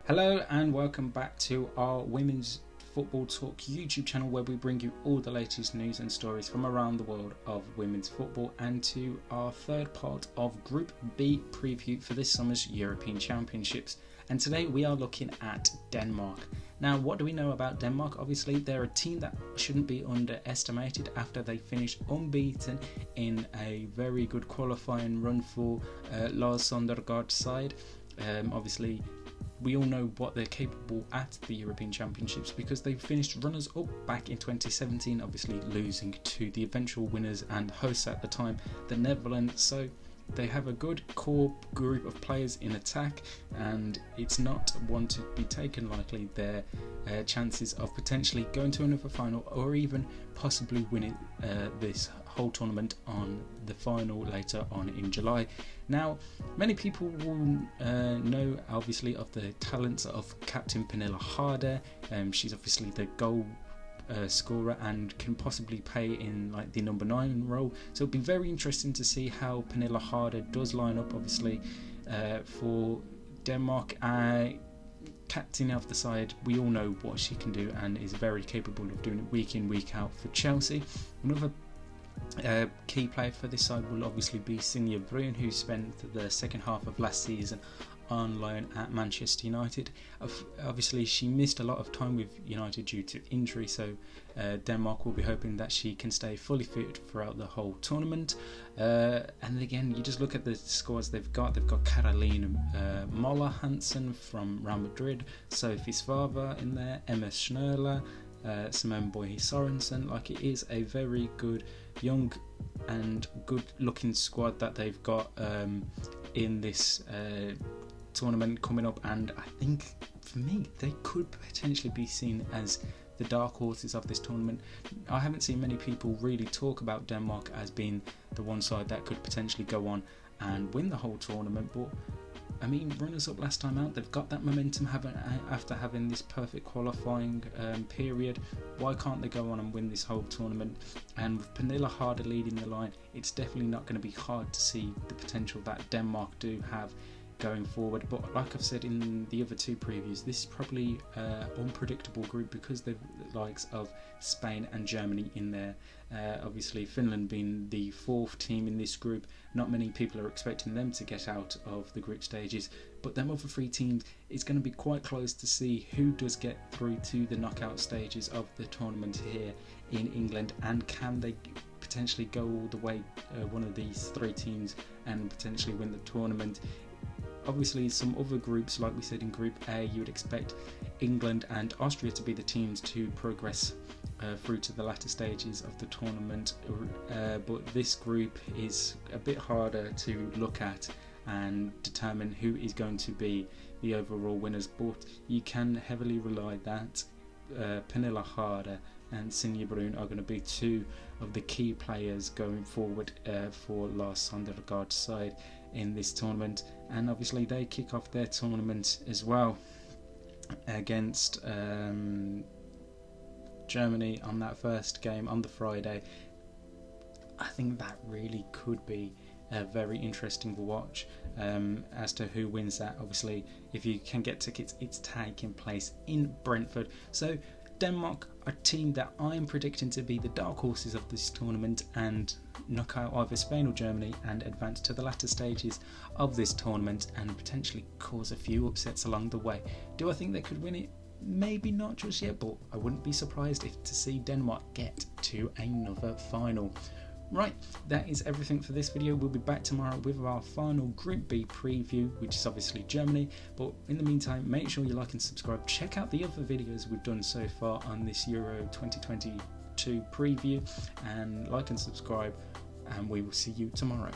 Hello and welcome back to our Women's Football Talk YouTube channel, where we bring you all the latest news and stories from around the world of women's football, and to our third part of Group B preview for this summer's European Championships. And today we are looking at Denmark. Now, what do we know about Denmark? Obviously, they're a team that shouldn't be underestimated after they finished unbeaten in a very good qualifying run for Lars Sondergaard's side. Obviously, we all know what they're capable at the European Championships because they finished runners-up back in 2017, obviously losing to the eventual winners and hosts at the time, the Netherlands. So they have a good core group of players in attack, and it's not one to be taken lightly, their chances of potentially going to another final or even possibly winning this whole tournament on the final later on in July. Now, many people will know obviously of the talents of Captain Pernille Harder. She's obviously the goal scorer and can possibly play in like the number 9 role, so it'll be very interesting to see how Pernille Harder does line up obviously for Denmark. Captain of the side, we all know what she can do and is very capable of doing it week in week out for Chelsea. Another key player for this side will obviously be Pernille Harder, who spent the second half of last season on loan at Manchester United. Obviously she missed a lot of time with United due to injury, so Denmark will be hoping that she can stay fully fit throughout the whole tournament. And again, you just look at the scores they've got Caroline Moller Hansen from Real Madrid, Sophie Svava in there, Emma Schnurler, Simone Boye Sorensen. Like, it is a very good young and good looking squad that they've got in this tournament coming up, and I think for me they could potentially be seen as the dark horses of this tournament. I haven't seen many people really talk about Denmark as being the one side that could potentially go on and win the whole tournament, but I mean, runners up last time out, they've got that momentum after having this perfect qualifying period. Why can't they go on and win this whole tournament? And with Pernille Harder leading the line, it's definitely not going to be hard to see the potential that Denmark do have going forward. But like I've said in the other two previews, this is probably an unpredictable group because they've the likes of Spain and Germany in there. Obviously Finland being the fourth team in this group, not many people are expecting them to get out of the group stages, but them other three teams, it's going to be quite close to see who does get through to the knockout stages of the tournament here in England, and can they potentially go all the way, one of these three teams, and potentially win the tournament. Obviously some other groups, like we said in Group A, you would expect England and Austria to be the teams to progress through to the latter stages of the tournament, but this group is a bit harder to look at and determine who is going to be the overall winners, but you can heavily rely that Pernille Harder and Pernille Harder are going to be two of the key players going forward for Lars Sondergaard's side in this tournament. And obviously they kick off their tournament as well against Germany on that first game on the Friday. I think that really could be very interesting to watch as to who wins that. Obviously, if you can get tickets, it's taking place in Brentford. So Denmark, a team that I'm predicting to be the dark horses of this tournament and knock out either Spain or Germany and advance to the latter stages of this tournament and potentially cause a few upsets along the way. Do I think they could win it? Maybe not just yet, but I wouldn't be surprised if to see Denmark get to another final. Right, that is everything for this video. We'll be back tomorrow with our final Group B preview, which is obviously Germany. But in the meantime, make sure you like and subscribe. Check out the other videos we've done so far on this Euro 2022 preview, and like and subscribe, and we will see you tomorrow.